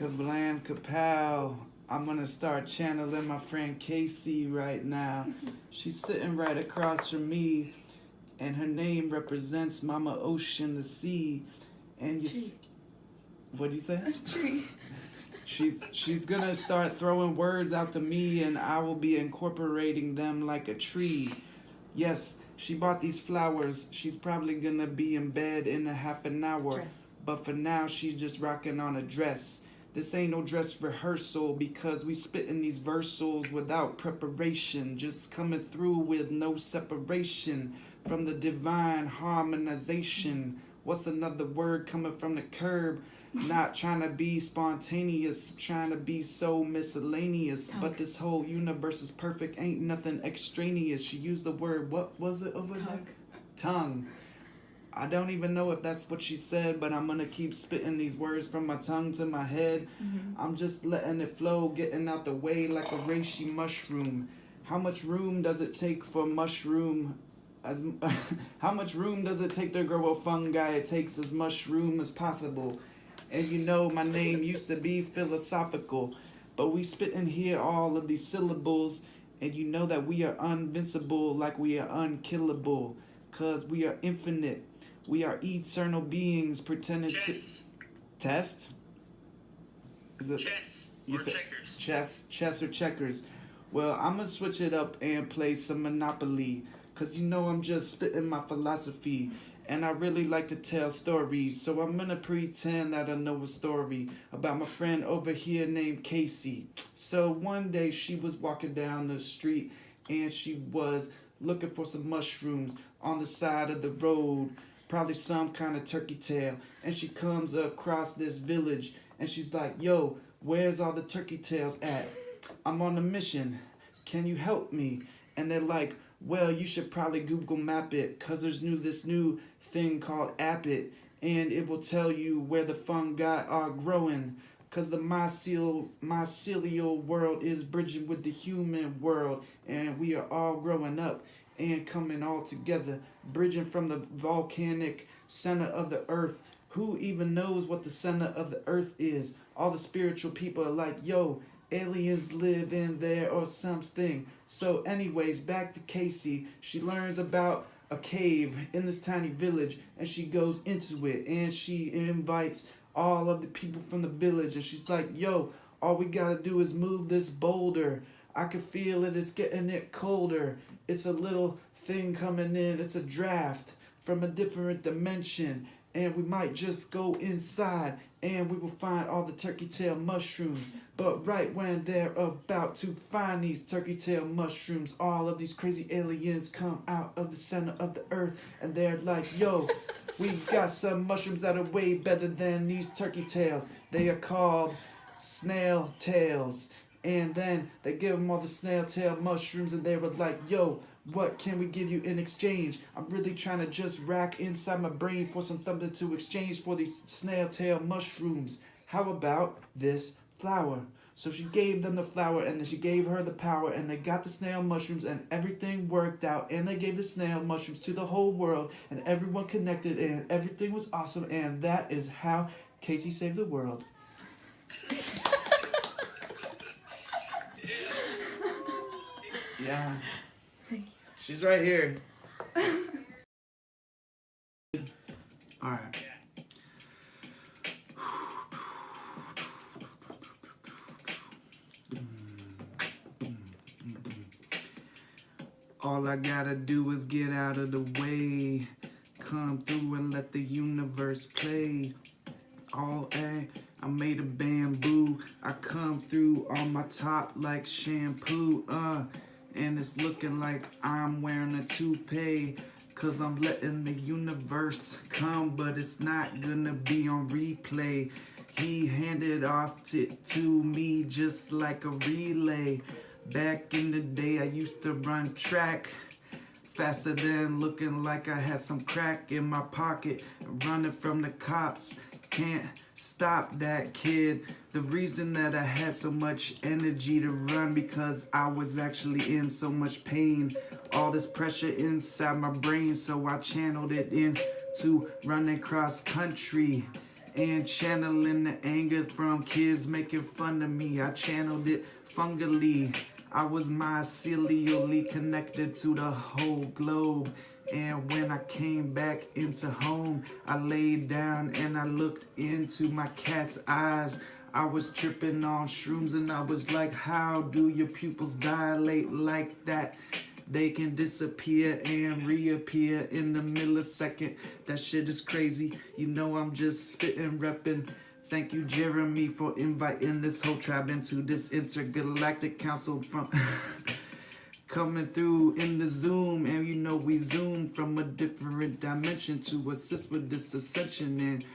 Kablam, kapow. I'm gonna start channeling my friend Casey right now. She's sitting right across from me, and her name represents Mama Ocean, the sea. And what do you say? A tree. She's gonna start throwing words out to me, and I will be incorporating them like a tree. Yes, she bought these flowers. She's probably gonna be in bed in a half an hour. Dress. But for now, she's just rocking on a dress. This ain't no dress rehearsal because we spitting these versals without preparation. Just coming through with no separation from the divine harmonization. What's another word coming from the curb? Not trying to be spontaneous, trying to be so miscellaneous. Tongue. But this whole universe is perfect, ain't nothing extraneous. She used the word, what was it over there? Tongue. I don't even know if that's what she said, but I'm gonna keep spitting these words from my tongue to my head. I'm just letting it flow, getting out the way like a reishi mushroom. How much room does it take for mushroom? How much room does it take to grow a fungi? It takes as much room as possible. And you know my name used to be philosophical, but we spit in here all of these syllables, and you know that we are invincible like we are unkillable, cause we are infinite. We are eternal beings pretending Chess. to test. Is it Chess or checkers. chess or checkers? Well, I'm gonna switch it up and play some Monopoly, cause you know I'm just spitting my philosophy. And I really like to tell stories, so I'm gonna pretend that I know a story about my friend over here named Casey. So one day she was walking down the street and she was looking for some mushrooms on the side of the road, probably some kind of turkey tail. And she comes across this village and she's like, yo, where's all the turkey tails at? I'm on a mission. Can you help me? And they're like, well, you should probably Google map it, cause there's this new thing called App It, and it will tell you where the fungi are growing. Cause the mycelial world is bridging with the human world, and we are all growing up and coming all together, bridging from the volcanic center of the earth. Who even knows what the center of the earth is? All the spiritual people are like, yo, aliens live in there or something. So anyways, back to Casey. She learns about a cave in this tiny village and she goes into it and she invites all of the people from the village and she's like, yo, all we gotta do is move this boulder. I can feel it, it's getting it colder. It's a little thing coming in, it's a draft from a different dimension. And we might just go inside and we will find all the turkey tail mushrooms. But right when they're about to find these turkey tail mushrooms, all of these crazy aliens come out of the center of the earth and they're like, yo, we got some mushrooms that are way better than these turkey tails. They are called snail tails. And then they give them all the snail tail mushrooms and they were like, yo, what can we give you in exchange? I'm really trying to just rack inside my brain for something to exchange for these snail tail mushrooms. How about this flower? So she gave them the flower and then she gave her the power and they got the snail mushrooms and everything worked out and they gave the snail mushrooms to the whole world and everyone connected and everything was awesome and that is how Casey saved the world. Yeah. She's right here. Alright. All I gotta do is get out of the way. Come through and let the universe play. I made a bamboo. I come through on my top like shampoo. And it's looking like I'm wearing a toupee. Cause I'm letting the universe come, but it's not gonna be on replay. He handed off to me just like a relay. Back in the day I used to run track. Faster than looking like I had some crack in my pocket. Running from the cops. Can't stop that kid. The reason that I had so much energy to run because I was actually in so much pain. All this pressure inside my brain, so I channeled it into running cross country. and channeling the anger from kids making fun of me. I channeled it fungally. I was mycelially connected to the whole globe. And when I came back into home, I laid down and I looked into my cat's eyes. I was tripping on shrooms and I was like, how do your pupils dilate like that? They can disappear and reappear in a millisecond. That shit is crazy. You know I'm just spitting, repping. Thank you, Jeremy, for inviting this whole tribe into this intergalactic council from coming through in the Zoom. And you know we zoom from a different dimension to assist with this ascension. And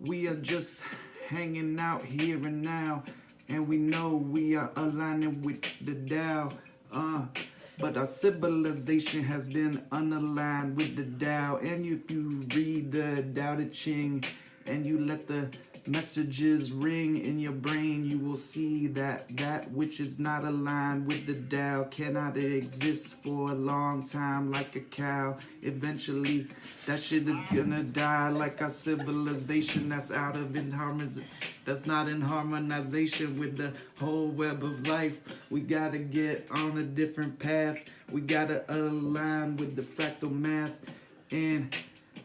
we are just hanging out here and now. And we know we are aligning with the Tao. But our civilization has been unaligned with the Tao. And if you read the Tao Te Ching and you let the messages ring in your brain, you will see that that which is not aligned with the Tao cannot exist for a long time like a cow. Eventually, that shit is gonna die like our civilization that's out of harmony. That's not in harmonization with the whole web of life. We gotta get on a different path. We gotta align with the fractal math. And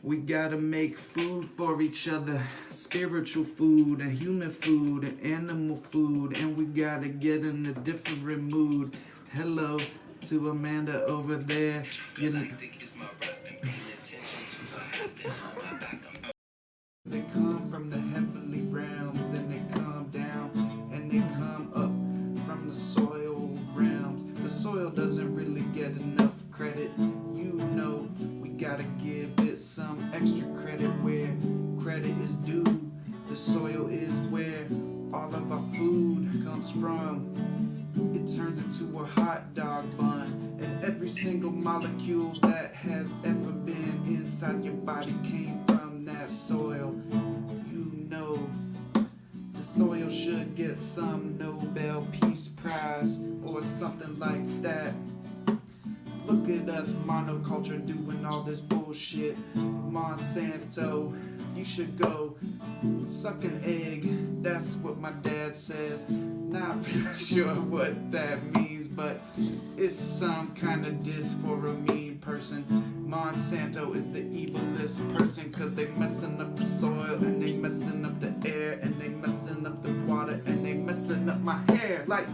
we gotta make food for each other. Spiritual food and human food and animal food. And we gotta get in a different mood. Hello to Amanda over there. You know, they come from the heavenly realms and they come down and they come up from the soil realms. The soil doesn't really get enough credit. You know, we gotta give it some extra credit where credit is due. The soil is where all of our food comes from. It turns into a hot dog bun, and every single molecule that has ever been inside your body came from that soil. You know, the soil should get some Nobel Peace Prize or something like that. Look at us, monoculture, doing all this bullshit. Monsanto, you should go suck an egg. That's what my dad says. Not really sure what that means, but it's some kind of diss for a mean person. Monsanto is the evilest person, cause they messing up the soil and they messing up the air and they messing up the water and they messing up my hair. Like,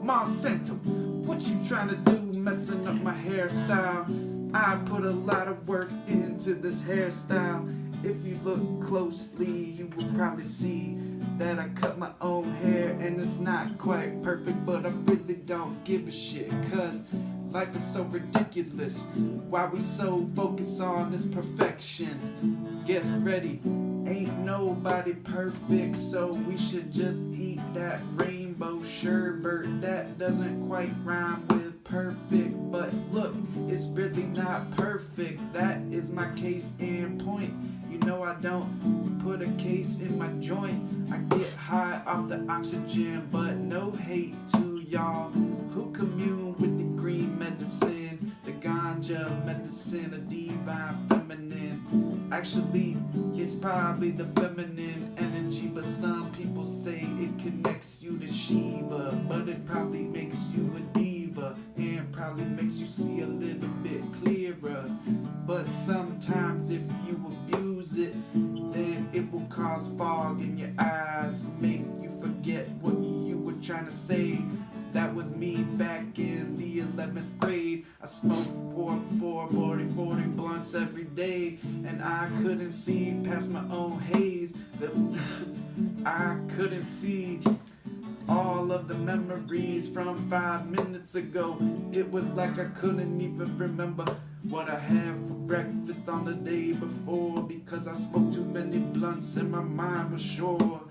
Monsanto, what you trying to do messing up my hairstyle? I put a lot of work into this hairstyle. If you look closely, you will probably see that I cut my own hair and it's not quite perfect, but I really don't give a shit, cause life is so ridiculous. Why we so focused on this perfection? Get ready, ain't nobody perfect, so we should just eat that rainbow sherbet. That doesn't quite rhyme with perfect, but look, it's really not perfect. That is my case in point. You know I don't put a case in my joint. I get high off the oxygen, but no hate to y'all who commune with the green medicine, the ganja medicine, the divine feminine. Actually, it's probably the feminine energy, but some people say it connects you to Shiva, but it probably makes you a diva and probably makes you see a little bit clearer. But sometimes if you abuse it, then it will cause fog in your eyes, make you forget what you were trying to say. That was me back in the 11th grade. I smoked 40 blunts every day, and I couldn't see past my own haze. I couldn't see all of the memories from 5 minutes ago. It was like I couldn't even remember what I had for breakfast on the day before, because I smoked too many blunts and my mind was sure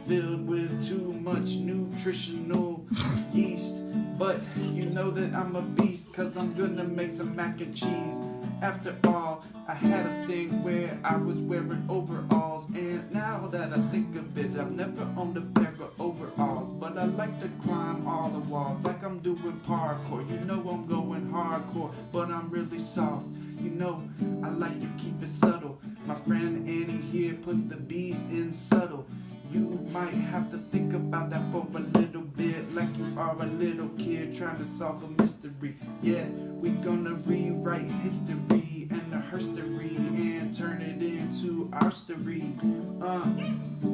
filled with too much nutritional yeast. But you know that I'm a beast, cause I'm gonna make some mac and cheese. After all, I had a thing where I was wearing overalls, and now that I think of it, I've never owned a pair of overalls. But I like to climb all the walls like I'm doing parkour. You know I'm going hardcore, but I'm really soft. You know, I like to keep it subtle. My friend Annie here puts the beat in subtle. You might have to think about that for a little bit, like you are a little kid trying to solve a mystery. Yeah, we gonna rewrite history and the herstory and turn it into our story.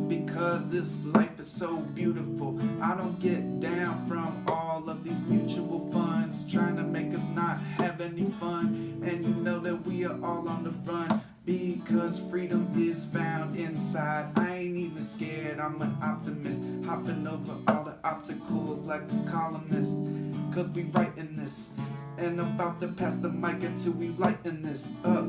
Because this life is so beautiful. I don't get down from all of these mutual funds trying to make us not have any fun. And you know that we are all on the run, because freedom is found inside. I ain't even scared, I'm an optimist, hopping over all the obstacles like a columnist. Cause we writing this, and about to pass the mic until we lighten this up.